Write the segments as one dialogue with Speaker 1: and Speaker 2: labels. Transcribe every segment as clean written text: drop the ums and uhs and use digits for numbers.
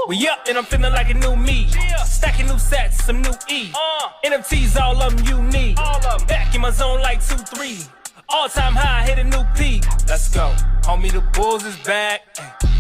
Speaker 1: We up and I'm feeling like a new me. Stacking new sets, some new E. NFTs, all of them you need. Back in my zone like 2-3. All time high, hit a new peak. Let's go. Homie, the Bulls is back.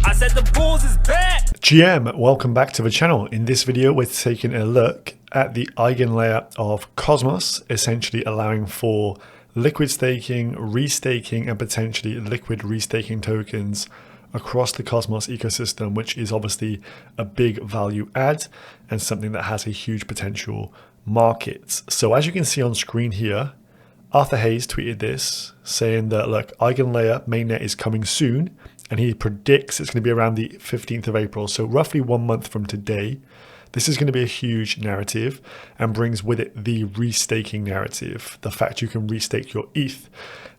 Speaker 1: I said the Bulls is back.
Speaker 2: GM, welcome back to the channel. In this video, we're taking a look at the Eigen layer of Cosmos, essentially allowing for liquid staking, restaking, and potentially liquid restaking tokens across the Cosmos ecosystem, which is obviously a big value add and something that has a huge potential market. So as you can see on screen here, Arthur Hayes tweeted this saying that, look, Eigen layer mainnet is coming soon, and he predicts it's going to be around the 15th of April. So roughly 1 month from today. This is going to be a huge narrative and brings with it the restaking narrative, the fact you can restake your ETH.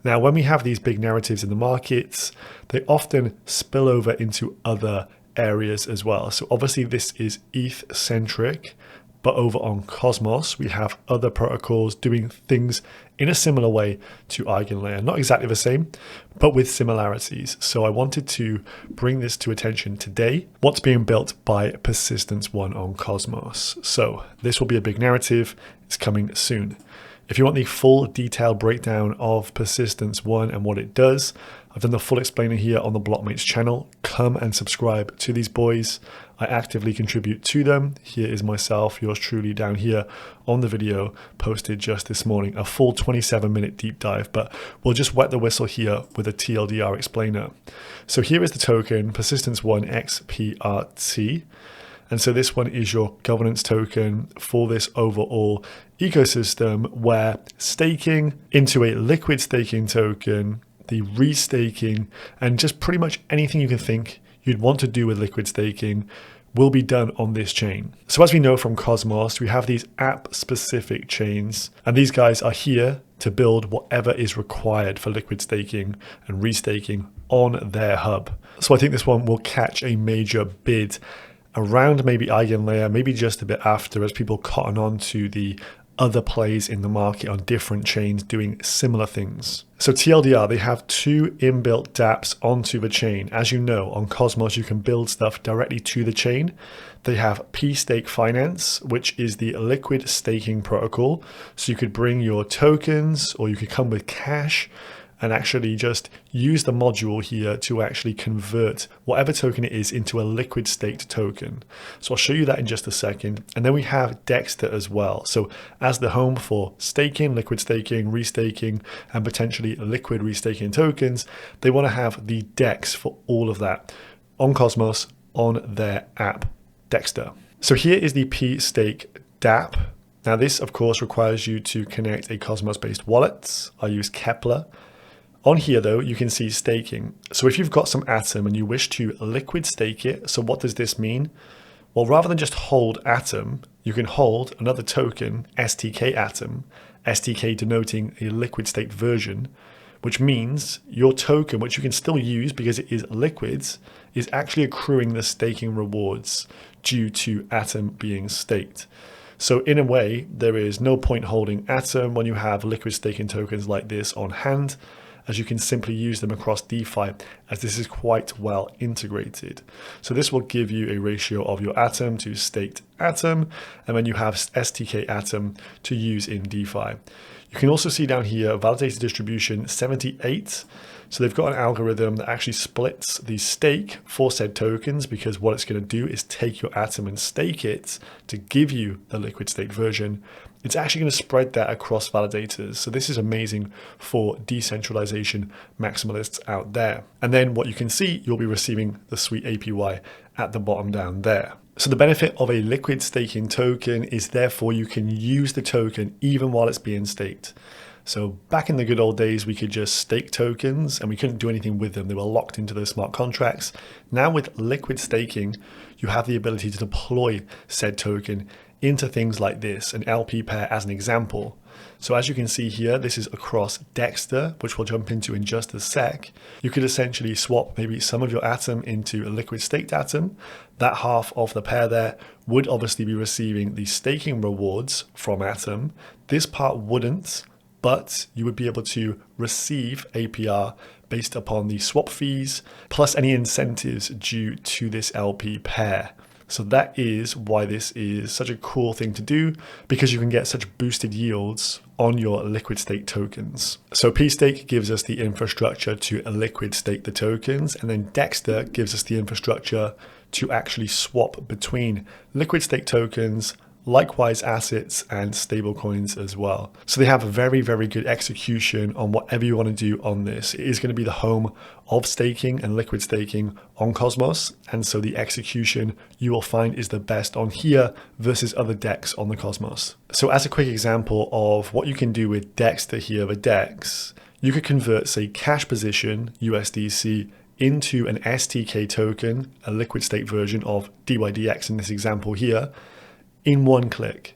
Speaker 2: Now, when we have these big narratives in the markets, they often spill over into other areas as well. So obviously this is ETH centric, but over on Cosmos, we have other protocols doing things in a similar way to EigenLayer. Not exactly the same, but with similarities. So I wanted to bring this to attention today. What's being built by Persistence 1 on Cosmos. So this will be a big narrative. It's coming soon. If you want the full detailed breakdown of Persistence 1 and what it does, I've done the full explainer here on the Blockmates channel. Come and subscribe to these boys. I actively contribute to them. Here is myself, yours truly, down here on the video posted just this morning, a full 27-minute deep dive, but we'll just wet the whistle here with a TLDR explainer. So here is the token, Persistence 1 XPRT. And so this one is your governance token for this overall ecosystem, where staking into a liquid staking token, the restaking, and just pretty much anything you can think you'd want to do with liquid staking will be done on this chain. So as we know from Cosmos, we have these app-specific chains, and these guys are here to build whatever is required for liquid staking and restaking on their hub. So I think this one will catch a major bid around maybe EigenLayer, maybe just a bit after, as people cotton on to the other plays in the market on different chains doing similar things. So TLDR, they have two inbuilt Dapps onto the chain. As you know, on Cosmos, you can build stuff directly to the chain. They have PStake Finance, which is the liquid staking protocol. So you could bring your tokens, or you could come with cash and actually just use the module here to actually convert whatever token it is into a liquid staked token. So I'll show you that in just a second. And then we have Dexter as well. So as the home for staking, liquid staking, restaking, and potentially liquid restaking tokens, they want to have the DEX for all of that on Cosmos on their app, Dexter. So here is the PStake Dapp. Now this, of course, requires you to connect a Cosmos-based wallet. I use Kepler. On here, though, you can see staking. So if you've got some Atom and you wish to liquid stake it, so what does this mean? Well, rather than just hold Atom, you can hold another token, STK Atom, STK denoting a liquid staked version, which means your token, which you can still use because it is liquids, is actually accruing the staking rewards due to Atom being staked. So in a way, there is no point holding Atom when you have liquid staking tokens like this on hand, as you can simply use them across DeFi, as this is quite well integrated. So this will give you a ratio of your Atom to staked Atom, and then you have STK Atom to use in DeFi. You can also see down here validated distribution 78. So they've got an algorithm that actually splits the stake for said tokens, because what it's going to do is take your Atom and stake it to give you the liquid staked version. It's actually going to spread that across validators. So this is amazing for decentralization maximalists out there. And then what you can see, you'll be receiving the sweet APY at the bottom down there. So the benefit of a liquid staking token is therefore you can use the token even while it's being staked. So back in the good old days, we could just stake tokens and we couldn't do anything with them. They were locked into those smart contracts. Now with liquid staking, you have the ability to deploy said token into things like this, an LP pair as an example. So as you can see here, this is across Dexter, which we'll jump into in just a sec. You could essentially swap maybe some of your Atom into a liquid staked Atom. That half of the pair there would obviously be receiving the staking rewards from Atom. This part wouldn't, but you would be able to receive APR based upon the swap fees, plus any incentives due to this LP pair. So that is why this is such a cool thing to do, because you can get such boosted yields on your liquid stake tokens. So PStake gives us the infrastructure to liquid stake the tokens, and then Dexter gives us the infrastructure to actually swap between liquid stake tokens, likewise assets and stablecoins as well. So they have a very, very good execution on whatever you want to do on this. It is going to be the home of staking and liquid staking on Cosmos. And so the execution you will find is the best on here versus other DEX on the Cosmos. So as a quick example of what you can do with Dexter here, the DEX, you could convert, say, cash position USDC into an STK token, a liquid stake version of DYDX in this example here, in one click.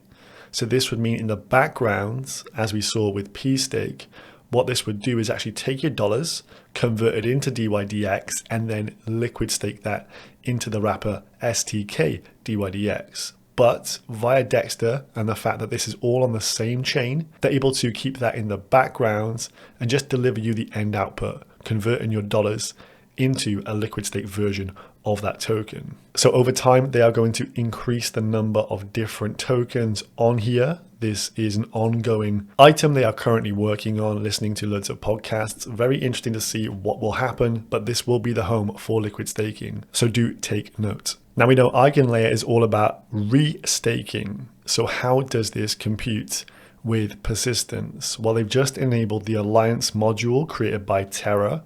Speaker 2: So this would mean in the background, as we saw with PStake, what this would do is actually take your dollars, convert it into DYDX, and then liquid stake that into the wrapper STK DYDX. But via Dexter and the fact that this is all on the same chain, they're able to keep that in the background and just deliver you the end output, converting your dollars into a liquid stake version of that token. So over time, they are going to increase the number of different tokens on here. This is an ongoing item they are currently working on, listening to loads of podcasts. Very interesting to see what will happen, but this will be the home for liquid staking. So do take note. Now we know EigenLayer is all about restaking. So how does this compute with persistence? Well, they've just enabled the Alliance module created by Terra.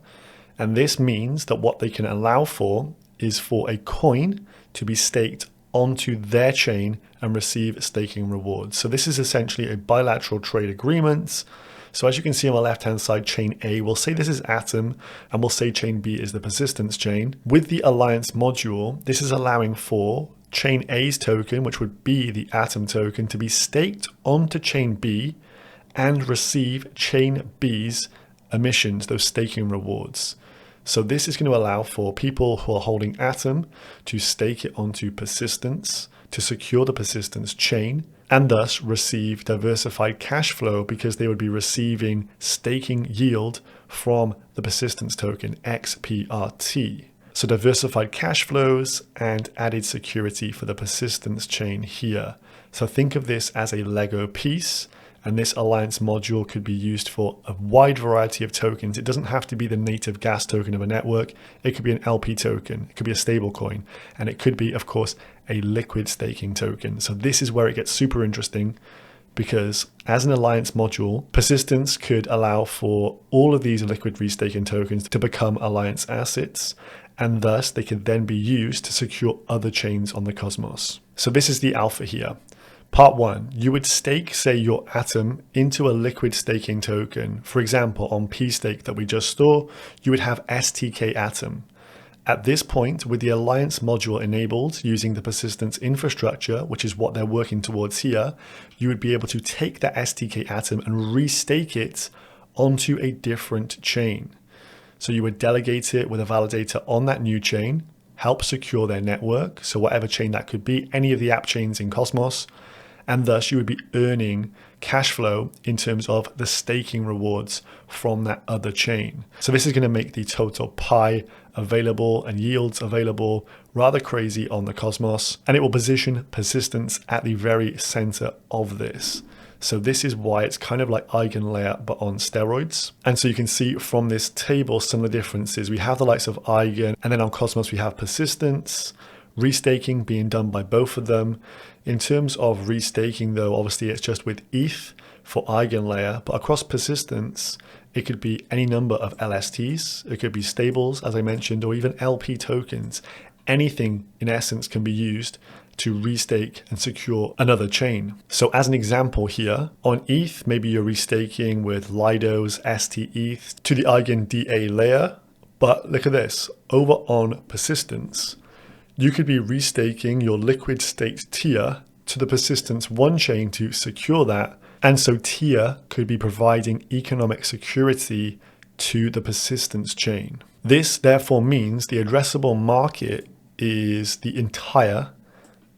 Speaker 2: And this means that what they can allow for is for a coin to be staked onto their chain and receive staking rewards. So this is essentially a bilateral trade agreement. So as you can see on the left-hand side, chain A, we'll say this is Atom, and we'll say chain B is the persistence chain. With the Alliance module, this is allowing for chain A's token, which would be the Atom token, to be staked onto chain B and receive chain B's emissions, those staking rewards. So this is going to allow for people who are holding Atom to stake it onto persistence to secure the persistence chain and thus receive diversified cash flow because they would be receiving staking yield from the persistence token XPRT. So diversified cash flows and added security for the persistence chain here. So think of this as a Lego piece. And this Alliance module could be used for a wide variety of tokens. It doesn't have to be the native gas token of a network. It could be an LP token. It could be a stable coin. And it could be, of course, a liquid staking token. So this is where it gets super interesting because as an Alliance module, persistence could allow for all of these liquid restaking tokens to become Alliance assets. And thus they could then be used to secure other chains on the Cosmos. So this is the alpha here. Part 1, you would stake, say, your Atom into a liquid staking token. For example, on PStake that we just saw, you would have STK Atom. At this point, with the Alliance module enabled using the persistence infrastructure, which is what they're working towards here, you would be able to take that STK Atom and restake it onto a different chain. So you would delegate it with a validator on that new chain, help secure their network, so whatever chain that could be, any of the app chains in Cosmos, and thus you would be earning cash flow in terms of the staking rewards from that other chain. So this is going to make the total pie available and yields available rather crazy on the Cosmos, and it will position persistence at the very center of this. So this is why it's kind of like EigenLayer but on steroids. And so you can see from this table some of the differences. We have the likes of Eigen, and then on Cosmos we have persistence, restaking being done by both of them. In terms of restaking though, obviously it's just with ETH for EigenLayer, but across persistence, it could be any number of LSTs, it could be stables, as I mentioned, or even LP tokens. Anything in essence can be used to restake and secure another chain. So as an example here, on ETH, maybe you're restaking with Lido's STETH to the Eigen DA layer, but look at this, over on persistence, you could be restaking your liquid staked tier to the persistence 1 chain to secure that. And so tier could be providing economic security to the persistence chain. This therefore means the addressable market is the entire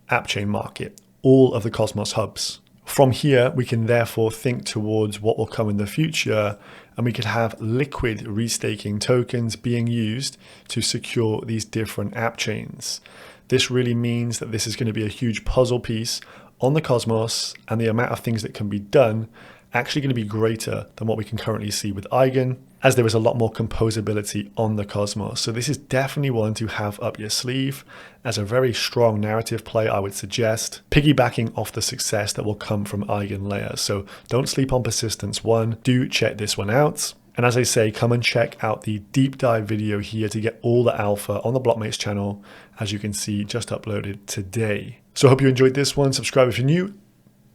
Speaker 2: app chain market, all of the Cosmos hubs. From here, we can therefore think towards what will come in the future and we could have liquid restaking tokens being used to secure these different app chains. This really means that this is going to be a huge puzzle piece on the Cosmos, and the amount of things that can be done actually going to be greater than what we can currently see with Eigen, as there is a lot more composability on the Cosmos. So this is definitely one to have up your sleeve as a very strong narrative play, I would suggest, piggybacking off the success that will come from Eigen Layer. So don't sleep on Persistence 1, do check this one out. And as I say, come and check out the deep dive video here to get all the alpha on the Blockmates channel, as you can see, just uploaded today. So I hope you enjoyed this one. Subscribe if you're new.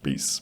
Speaker 2: Peace.